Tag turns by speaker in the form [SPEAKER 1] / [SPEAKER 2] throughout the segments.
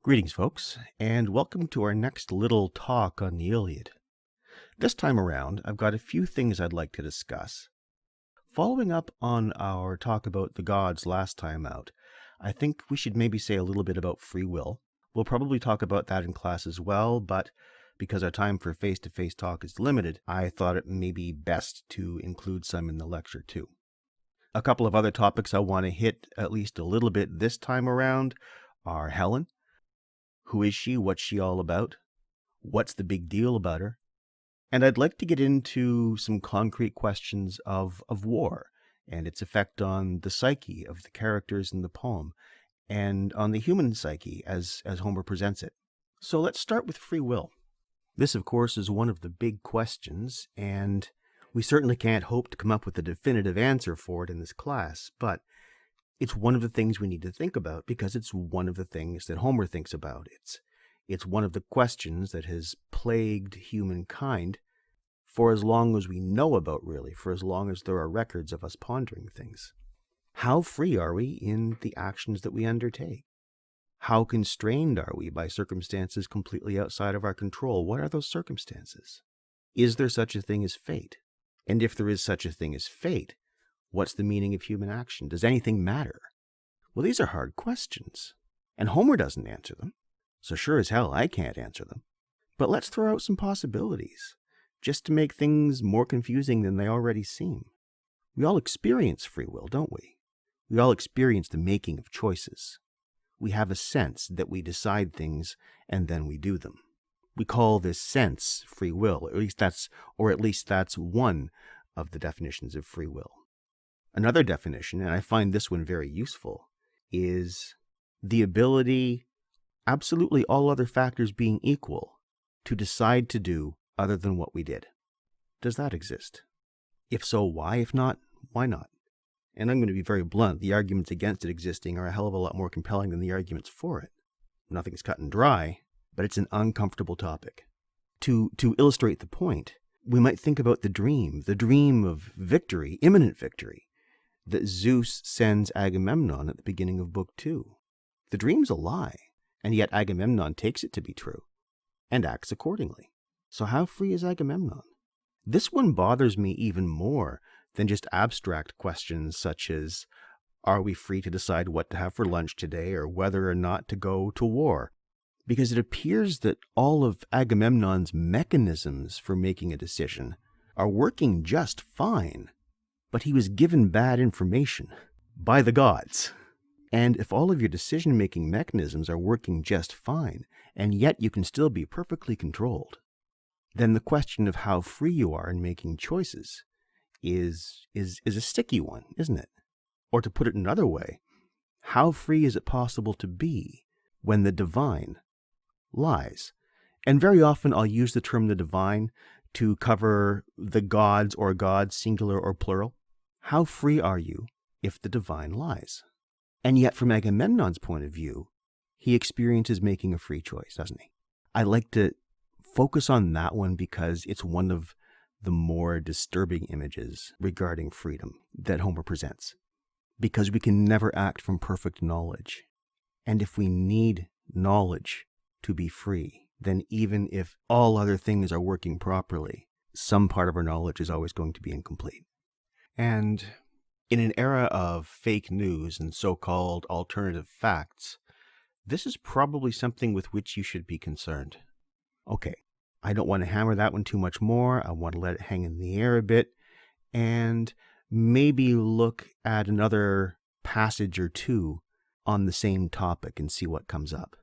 [SPEAKER 1] Greetings, folks, and welcome to our next little talk on the Iliad. This time around, I've got a few things I'd like to discuss. Following up on our talk about the gods last time out, I think we should maybe say a little bit about free will. We'll probably talk about that in class as well, but because our time for face-to-face talk is limited, I thought it may be best to include some in the lecture too. A couple of other topics I want to hit at least a little bit this time around are Helen. Who is she? What's she all about? What's the big deal about her? And I'd like to get into some concrete questions of war and its effect on the psyche of the characters in the poem and on the human psyche as Homer presents it. So let's start with free will. This, of course, is one of the big questions, and we certainly can't hope to come up with a definitive answer for it in this class, but it's one of the things we need to think about because it's one of the things that Homer thinks about. It's one of the questions that has plagued humankind for as long as we know about, really, for as long as there are records of us pondering things. How free are we in the actions that we undertake? How constrained are we by circumstances completely outside of our control? What are those circumstances? Is there such a thing as fate? And if there is such a thing as fate, what's the meaning of human action? Does anything matter? Well, these are hard questions, and Homer doesn't answer them, so sure as hell I can't answer them. But let's throw out some possibilities, just to make things more confusing than they already seem. We all experience free will, don't we? We all experience the making of choices. We have a sense that we decide things, and then we do them. We call this sense free will, at least that's one of the definitions of free will. Another definition, and I find this one very useful, is the ability, absolutely all other factors being equal, to decide to do other than what we did. Does that exist? If so, why? If not, why not? And I'm going to be very blunt. The arguments against it existing are a hell of a lot more compelling than the arguments for it. Nothing's cut and dry, but it's an uncomfortable topic. To illustrate the point, we might think about the dream of victory, imminent victory, that Zeus sends Agamemnon at the beginning of Book 2. The dream's a lie, and yet Agamemnon takes it to be true, and acts accordingly. So how free is Agamemnon? This one bothers me even more than just abstract questions such as, are we free to decide what to have for lunch today, or whether or not to go to war? Because it appears that all of Agamemnon's mechanisms for making a decision are working just fine, but he was given bad information by the gods. And if all of your decision-making mechanisms are working just fine, and yet you can still be perfectly controlled, then the question of how free you are in making choices is a sticky one, isn't it? Or to put it another way, how free is it possible to be when the divine lies? And very often I'll use the term the divine to cover the gods or gods, singular or plural. How free are you if the divine lies? And yet from Agamemnon's point of view, he experiences making a free choice, doesn't he? I like to focus on that one because it's one of the more disturbing images regarding freedom that Homer presents. Because we can never act from perfect knowledge. And if we need knowledge to be free, then even if all other things are working properly, some part of our knowledge is always going to be incomplete. And in an era of fake news and so-called alternative facts, this is probably something with which you should be concerned. Okay, I don't want to hammer that one too much more. I want to let it hang in the air a bit and maybe look at another passage or two on the same topic and see what comes up.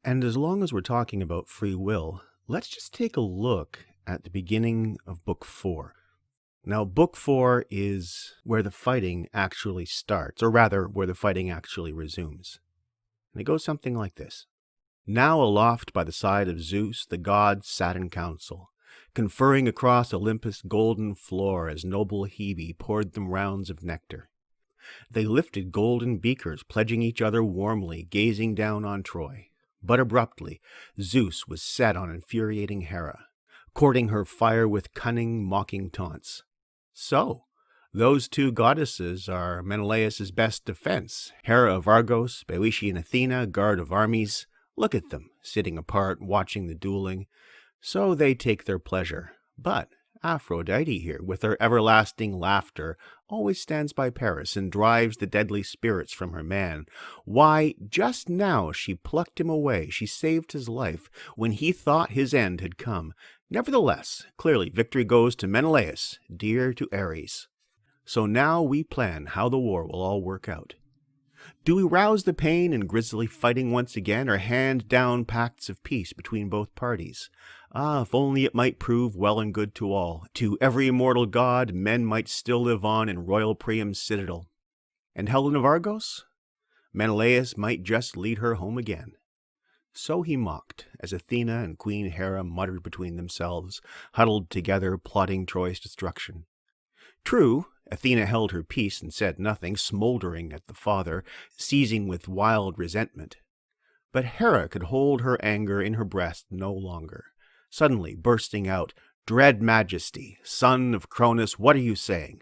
[SPEAKER 1] And as long as we're talking about free will, let's just take a look at the beginning of Book 4. Now, Book 4 is where the fighting actually starts, or rather, where the fighting actually resumes. And it goes something like this. Now aloft by the side of Zeus, the gods sat in council, conferring across Olympus' golden floor as noble Hebe poured them rounds of nectar. They lifted golden beakers, pledging each other warmly, gazing down on Troy. But abruptly, Zeus was set on infuriating Hera, courting her fire with cunning, mocking taunts. So, those two goddesses are Menelaus's best defense, Hera of Argos, Boeotian Athena, guard of armies. Look at them, sitting apart, watching the dueling. So they take their pleasure. But Aphrodite here, with her everlasting laughter, always stands by Paris and drives the deadly spirits from her man. Why, just now she plucked him away, she saved his life, when he thought his end had come. Nevertheless, clearly victory goes to Menelaus, dear to Ares. So now we plan how the war will all work out. Do we rouse the pain and grisly fighting once again, or hand down pacts of peace between both parties? Ah, if only it might prove well and good to all. To every immortal god, men might still live on in royal Priam's citadel. And Helen of Argos? Menelaus might just lead her home again. So he mocked, as Athena and Queen Hera muttered between themselves, huddled together, plotting Troy's destruction. True, Athena held her peace and said nothing, smoldering at the father, seizing with wild resentment. But Hera could hold her anger in her breast no longer, suddenly bursting out, "Dread Majesty, son of Cronus, what are you saying?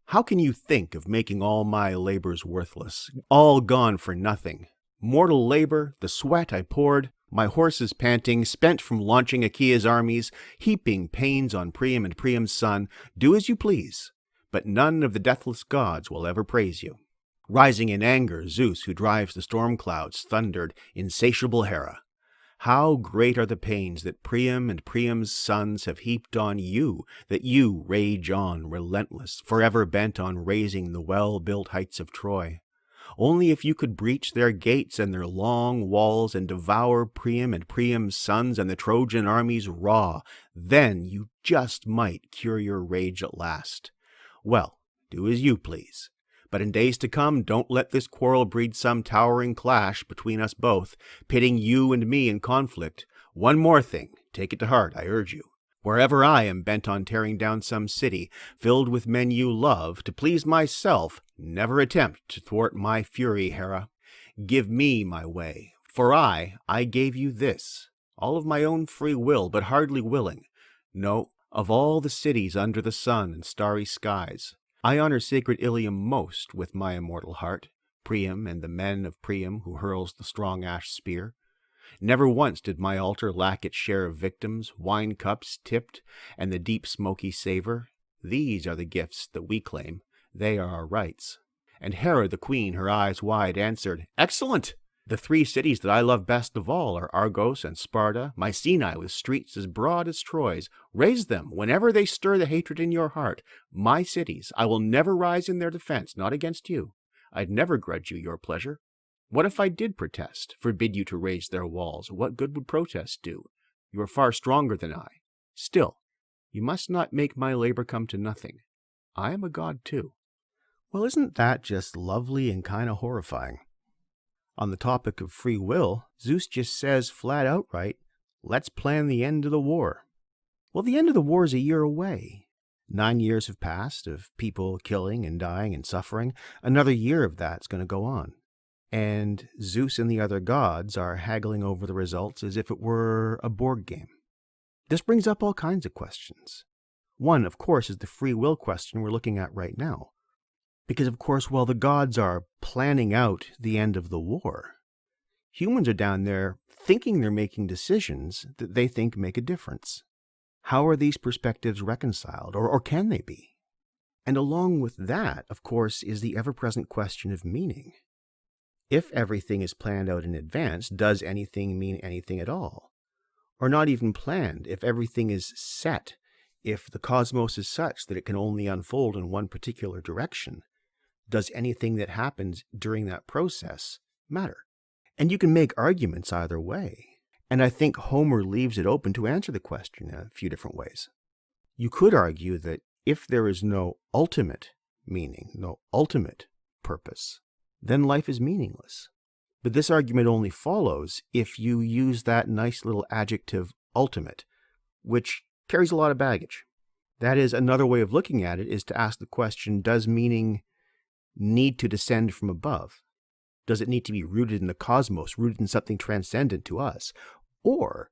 [SPEAKER 1] How can you think of making all my labors worthless, all gone for nothing? Mortal labor, the sweat I poured, my horses panting, spent from launching Achaea's armies, heaping pains on Priam and Priam's son, do as you please. But none of the deathless gods will ever praise you." Rising in anger, Zeus, who drives the storm clouds, thundered, "Insatiable Hera, how great are the pains that Priam and Priam's sons have heaped on you, that you rage on, relentless, forever bent on razing the well-built heights of Troy. Only if you could breach their gates and their long walls and devour Priam and Priam's sons and the Trojan armies raw, then you just might cure your rage at last. Well, do as you please. But in days to come, don't let this quarrel breed some towering clash between us both, pitting you and me in conflict. One more thing, take it to heart, I urge you. Wherever I am bent on tearing down some city, filled with men you love, to please myself, never attempt to thwart my fury, Hera. Give me my way, for I gave you this, all of my own free will, but hardly willing. No, of all the cities under the sun and starry skies, I honor sacred Ilium most with my immortal heart, Priam and the men of Priam who hurls the strong ash spear. Never once did my altar lack its share of victims, wine cups tipped, and the deep smoky savor. These are the gifts that we claim. They are our rights. And Hera the queen, her eyes wide, answered, "Excellent! The 3 cities that I love best of all are Argos and Sparta, Mycenae with streets as broad as Troy's. Raise them whenever they stir the hatred in your heart. My cities, I will never rise in their defense, not against you. I'd never grudge you your pleasure. What if I did protest, forbid you to raise their walls? What good would protest do? You are far stronger than I. Still, you must not make my labor come to nothing. I am a god too." Well, isn't that just lovely and kind of horrifying? On the topic of free will, Zeus just says flat outright, "Let's plan the end of the war." Well, the end of the war is a year away. 9 years have passed of people killing and dying and suffering. Another year of that's going to go on. And Zeus and the other gods are haggling over the results as if it were a board game. This brings up all kinds of questions. One, of course, is the free will question we're looking at right now. Because, of course, while the gods are planning out the end of the war, humans are down there thinking they're making decisions that they think make a difference. How are these perspectives reconciled, or can they be? And along with that, of course, is the ever-present question of meaning. If everything is planned out in advance, does anything mean anything at all? Or not even planned, if everything is set, if the cosmos is such that it can only unfold in one particular direction, does anything that happens during that process matter? And you can make arguments either way. And I think Homer leaves it open to answer the question in a few different ways. You could argue that if there is no ultimate meaning, no ultimate purpose, then life is meaningless. But this argument only follows if you use that nice little adjective ultimate, which carries a lot of baggage. That is, another way of looking at it is to ask the question, does meaning need to descend from above? Does it need to be rooted in the cosmos, rooted in something transcendent to us? Or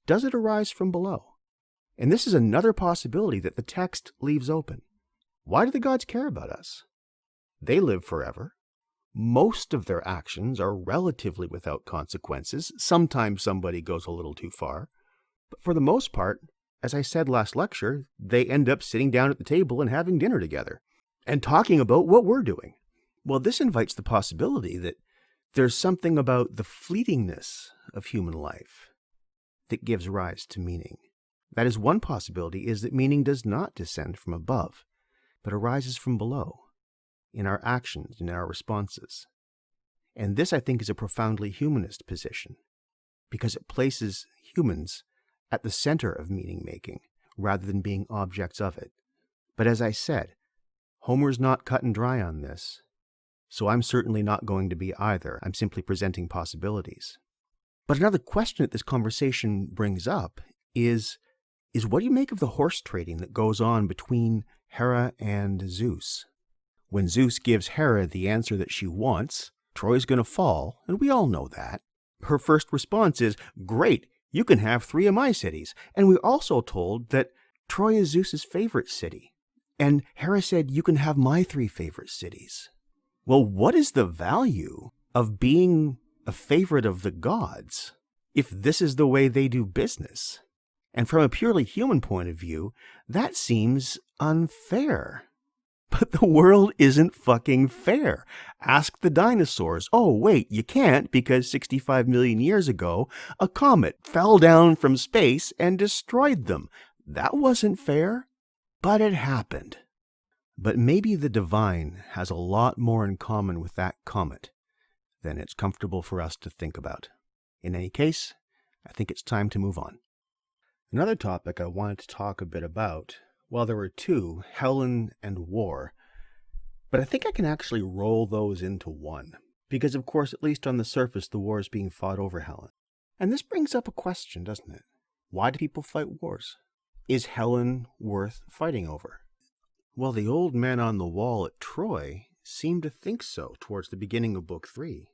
[SPEAKER 1] does it arise from below? And this is another possibility that the text leaves open. Why do the gods care about us? They live forever. Most of their actions are relatively without consequences. Sometimes somebody goes a little too far. But for the most part, as I said last lecture, they end up sitting down at the table and having dinner together and talking about what we're doing. Well, this invites the possibility that there's something about the fleetingness of human life that gives rise to meaning. That is, one possibility is that meaning does not descend from above, but arises from below, in our actions, in our responses. And this, I think, is a profoundly humanist position, because it places humans at the center of meaning-making, rather than being objects of it. But as I said, Homer's not cut and dry on this, so I'm certainly not going to be either. I'm simply presenting possibilities. But another question that this conversation brings up is what do you make of the horse trading that goes on between Hera and Zeus? When Zeus gives Hera the answer that she wants, Troy's going to fall, and we all know that. Her first response is, "Great, you can have 3 of my cities." And we're also told that Troy is Zeus's favorite city. And Hera said, "You can have my 3 favorite cities." Well, what is the value of being a favorite of the gods if this is the way they do business? And from a purely human point of view, that seems unfair. But the world isn't fucking fair. Ask the dinosaurs. Oh, wait, you can't because 65 million years ago, a comet fell down from space and destroyed them. That wasn't fair, but it happened. But maybe the divine has a lot more in common with that comet than it's comfortable for us to think about. In any case, I think it's time to move on. Another topic I wanted to talk a bit about, well, there were 2, Helen and War, but I think I can actually roll those into one, because of course, at least on the surface, the war is being fought over Helen. And this brings up a question, doesn't it? Why do people fight wars? Is Helen worth fighting over? Well, the old men on the wall at Troy seemed to think so towards the beginning of Book 3.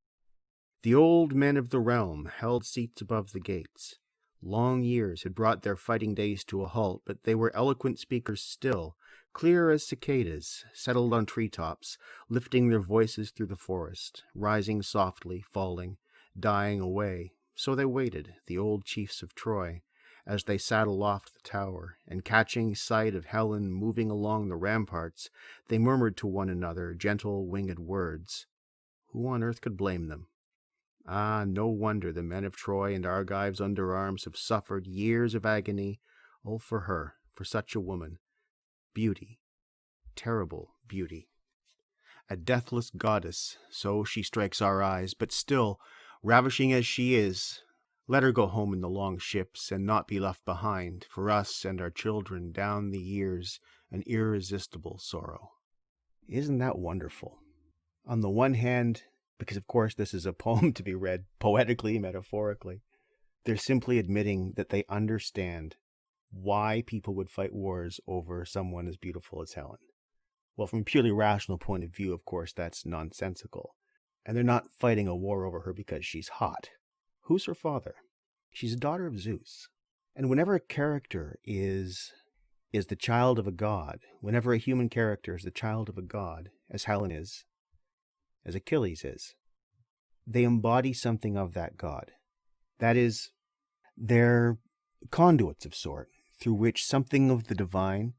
[SPEAKER 1] The old men of the realm held seats above the gates. Long years had brought their fighting days to a halt, but they were eloquent speakers still, clear as cicadas, settled on treetops, lifting their voices through the forest, rising softly, falling, dying away. So they waited, the old chiefs of Troy, as they sat aloft the tower, and catching sight of Helen moving along the ramparts, they murmured to one another gentle, winged words. Who on earth could blame them? Ah, no wonder the men of Troy and Argives under arms have suffered years of agony, all for her, for such a woman. Beauty, terrible beauty. A deathless goddess, so she strikes our eyes, but still, ravishing as she is, let her go home in the long ships and not be left behind, for us and our children down the years, an irresistible sorrow. Isn't that wonderful? On the one hand, because of course this is a poem to be read poetically, metaphorically, they're simply admitting that they understand why people would fight wars over someone as beautiful as Helen. Well, from a purely rational point of view, of course, that's nonsensical. And they're not fighting a war over her because she's hot. Who's her father? She's a daughter of Zeus. And whenever a character is the child of a god, whenever a human character is the child of a god, as Helen is, as Achilles is, they embody something of that god. That is, they're conduits of sort, through which something of the divine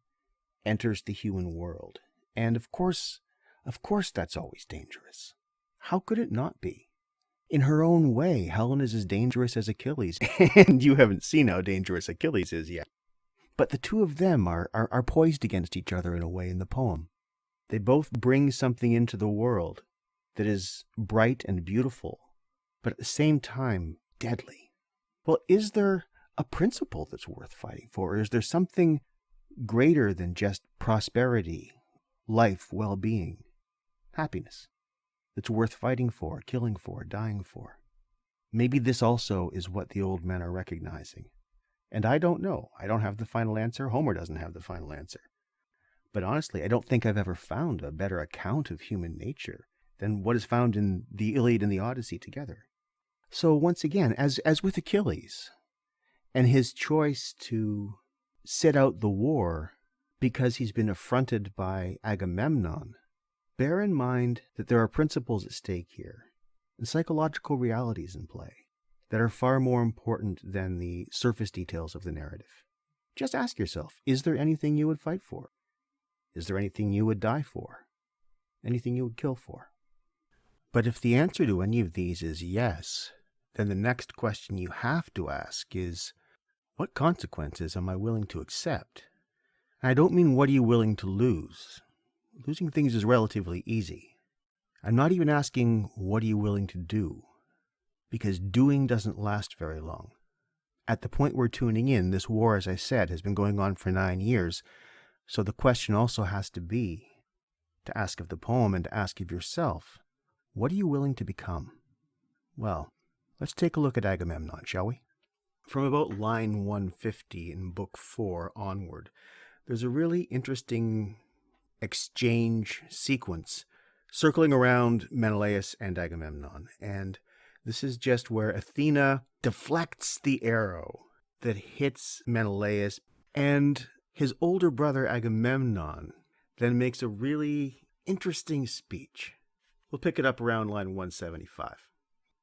[SPEAKER 1] enters the human world. And of course that's always dangerous. How could it not be? In her own way, Helen is as dangerous as Achilles, and you haven't seen how dangerous Achilles is yet. But the two of them are poised against each other in a way in the poem. They both bring something into the world that is bright and beautiful, but at the same time deadly. Well, is there a principle that's worth fighting for? Or is there something greater than just prosperity, life, well-being, happiness that's worth fighting for, killing for, dying for? Maybe this also is what the old men are recognizing. And I don't know. I don't have the final answer. Homer doesn't have the final answer. But honestly, I don't think I've ever found a better account of human nature than what is found in the Iliad and the Odyssey together. So once again, as with Achilles and his choice to sit out the war because he's been affronted by Agamemnon, bear in mind that there are principles at stake here and psychological realities in play that are far more important than the surface details of the narrative. Just ask yourself, is there anything you would fight for? Is there anything you would die for? Anything you would kill for? But if the answer to any of these is yes, then the next question you have to ask is, what consequences am I willing to accept? And I don't mean what are you willing to lose. Losing things is relatively easy. I'm not even asking what are you willing to do, because doing doesn't last very long. At the point we're tuning in, this war, as I said, has been going on for 9 years, so the question also has to be to ask of the poem and to ask of yourself, what are you willing to become? Well, let's take a look at Agamemnon, shall we? From about line 150 in Book 4 onward, there's a really interesting exchange sequence circling around Menelaus and Agamemnon. And this is just where Athena deflects the arrow that hits Menelaus, and his older brother Agamemnon then makes a really interesting speech. We'll pick it up around line 175.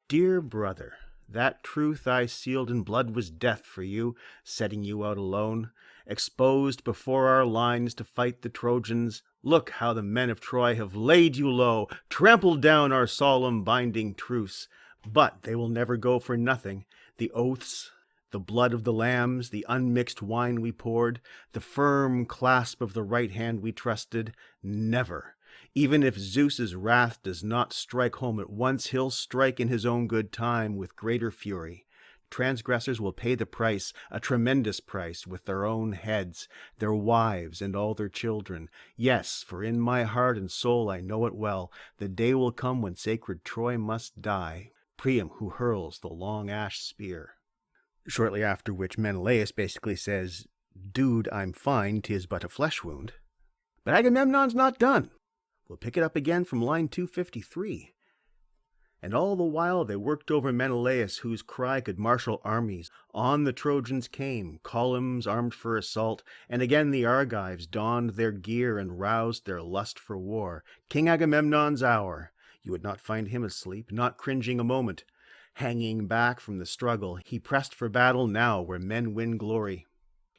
[SPEAKER 1] Dear brother, that truth I sealed in blood was death for you, setting you out alone, exposed before our lines to fight the Trojans. Look how the men of Troy have laid you low, trampled down our solemn binding truce. But they will never go for nothing. The oaths, the blood of the lambs, the unmixed wine we poured, the firm clasp of the right hand we trusted, never. Even if Zeus's wrath does not strike home at once, he'll strike in his own good time with greater fury. Transgressors will pay the price, a tremendous price, with their own heads, their wives, and all their children. Yes, for in my heart and soul I know it well, the day will come when sacred Troy must die, Priam who hurls the long ash spear. Shortly after which Menelaus basically says, dude, I'm fine, 'tis but a flesh wound. But Agamemnon's not done. We'll pick it up again from line 253. And all the while they worked over Menelaus, whose cry could marshal armies. On the Trojans came, columns armed for assault, and again the Argives donned their gear and roused their lust for war. King Agamemnon's hour. You would not find him asleep, not cringing a moment. Hanging back from the struggle, he pressed for battle now where men win glory.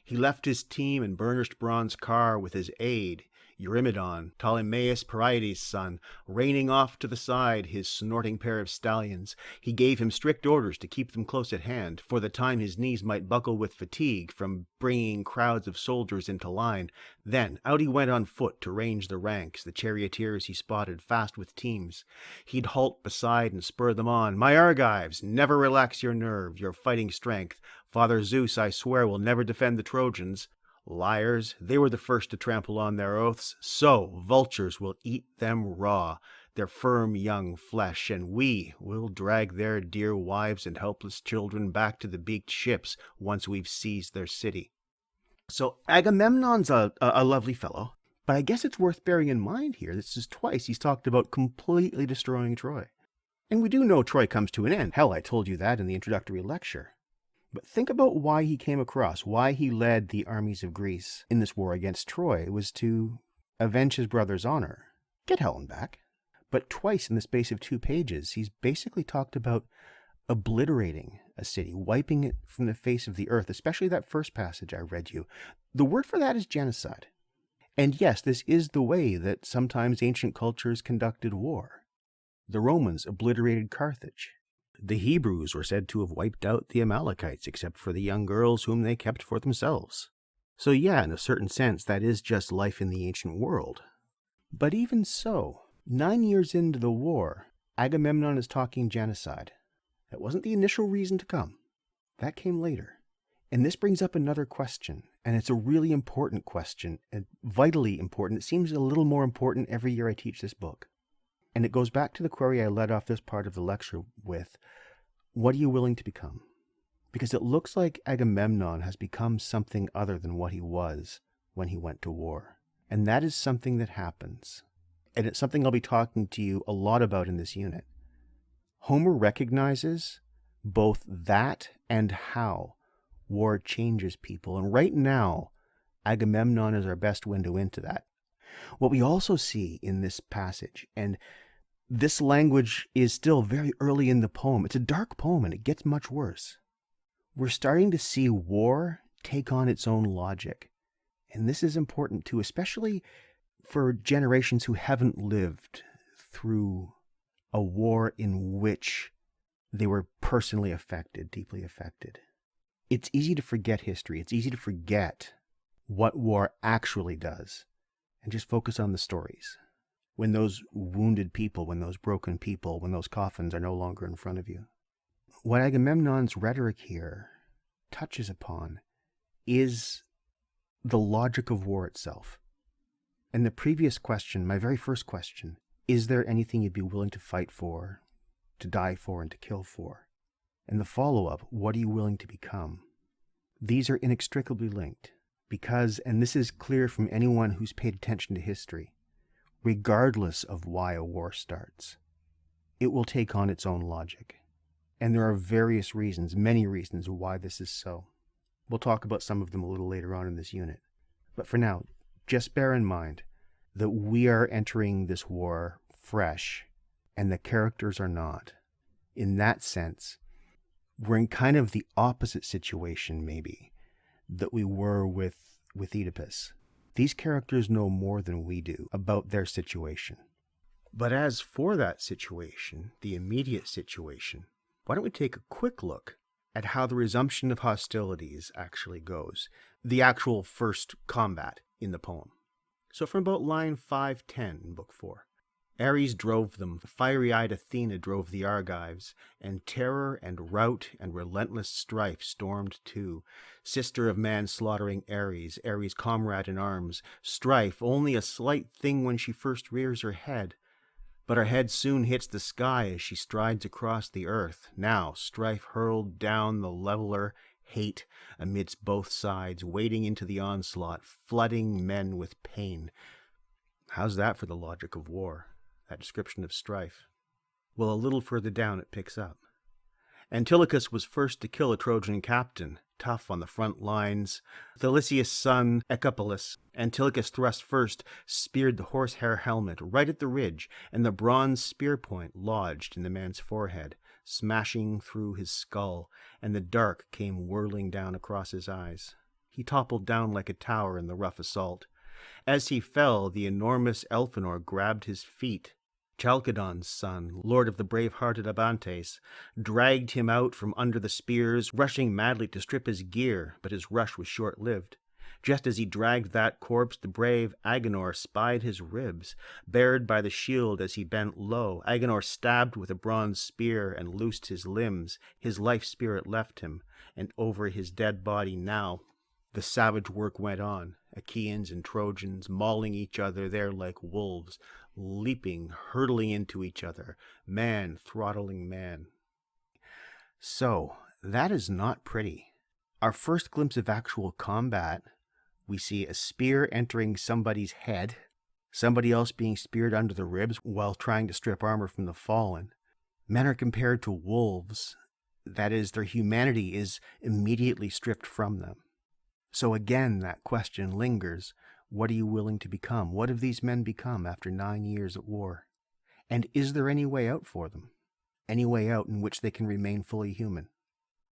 [SPEAKER 1] He left his team and burnished bronze car with his aide, Eurymedon, Ptolemais Parides' son, reining off to the side his snorting pair of stallions. He gave him strict orders to keep them close at hand, for the time his knees might buckle with fatigue from bringing crowds of soldiers into line. Then out he went on foot to range the ranks, the charioteers he spotted fast with teams. He'd halt beside and spur them on. My Argives, never relax your nerve, your fighting strength. Father Zeus, I swear, will never defend the Trojans. Liars, they were the first to trample on their oaths, so vultures will eat them raw, their firm young flesh, and we will drag their dear wives and helpless children back to the beaked ships once we've seized their city. So Agamemnon's a lovely fellow, but I guess it's worth bearing in mind here, this is twice he's talked about completely destroying Troy. And we do know Troy comes to an end. Hell, I told you that in the introductory lecture. But think about why he came across, why he led the armies of Greece in this war against Troy. It was to avenge his brother's honor, get Helen back. But twice in the space of 2 pages, he's basically talked about obliterating a city, wiping it from the face of the earth, especially that first passage I read you. The word for that is genocide. And yes, this is the way that sometimes ancient cultures conducted war. The Romans obliterated Carthage. The Hebrews were said to have wiped out the Amalekites, except for the young girls whom they kept for themselves. So yeah, in a certain sense, that is just life in the ancient world. But even so, 9 years into the war, Agamemnon is talking genocide. That wasn't the initial reason to come. That came later. And this brings up another question, and it's a really important question, and vitally important. It seems a little more important every year I teach this book. And it goes back to the query I led off this part of the lecture with, what are you willing to become? Because it looks like Agamemnon has become something other than what he was when he went to war. And that is something that happens. And it's something I'll be talking to you a lot about in this unit. Homer recognizes both that and how war changes people. And right now, Agamemnon is our best window into that. What we also see in this passage, and this language is still very early in the poem, it's a dark poem and it gets much worse. We're starting to see war take on its own logic. And this is important too, especially for generations who haven't lived through a war in which they were personally affected, deeply affected. It's easy to forget history. It's easy to forget what war actually does and just focus on the stories. When those wounded people, when those broken people, when those coffins are no longer in front of you. What Agamemnon's rhetoric here touches upon is the logic of war itself. And the previous question, my very first question, is there anything you'd be willing to fight for, to die for, and to kill for? And the follow-up, what are you willing to become? These are inextricably linked because, and this is clear from anyone who's paid attention to history, regardless of why a war starts, it will take on its own logic. And there are various reasons, many reasons why this is so. We'll talk about some of them a little later on in this unit. But for now, just bear in mind that we are entering this war fresh, and the characters are not. In that sense, we're in kind of the opposite situation, maybe, that we were with Oedipus. These characters know more than we do about their situation. But as for that situation, the immediate situation, why don't we take a quick look at how the resumption of hostilities actually goes, the actual first combat in the poem. So from about line 510 in Book 4. Ares drove them, fiery-eyed Athena drove the Argives, and terror and rout and relentless strife stormed too. Sister of man-slaughtering Ares, Ares' comrade in arms, strife, only a slight thing when she first rears her head. But her head soon hits the sky as she strides across the earth. Now strife hurled down the leveler, hate amidst both sides, wading into the onslaught, flooding men with pain. How's that for the logic of war? That description of strife. Well, a little further down it picks up. Antilochus was first to kill a Trojan captain, tough on the front lines. Thalicius' son, Ecopolus, Antilochus thrust first, speared the horsehair helmet right at the ridge, and the bronze spear point lodged in the man's forehead, smashing through his skull, and the dark came whirling down across his eyes. He toppled down like a tower in the rough assault. As he fell, the enormous Elphenor grabbed his feet. Chalcodon's son, lord of the brave-hearted Abantes, dragged him out from under the spears, rushing madly to strip his gear, but his rush was short-lived. Just as he dragged that corpse, the brave Agenor spied his ribs, bared by the shield as he bent low. Agenor stabbed with a bronze spear and loosed his limbs. His life-spirit left him, and over his dead body now the savage work went on. Achaeans and Trojans mauling each other there like wolves, leaping, hurtling into each other, man throttling man. So, that is not pretty. Our first glimpse of actual combat, we see a spear entering somebody's head, somebody else being speared under the ribs while trying to strip armor from the fallen. Men are compared to wolves. That is, their humanity is immediately stripped from them. So again, that question lingers. What are you willing to become? What have these men become after 9 years at war? And is there any way out for them? Any way out in which they can remain fully human?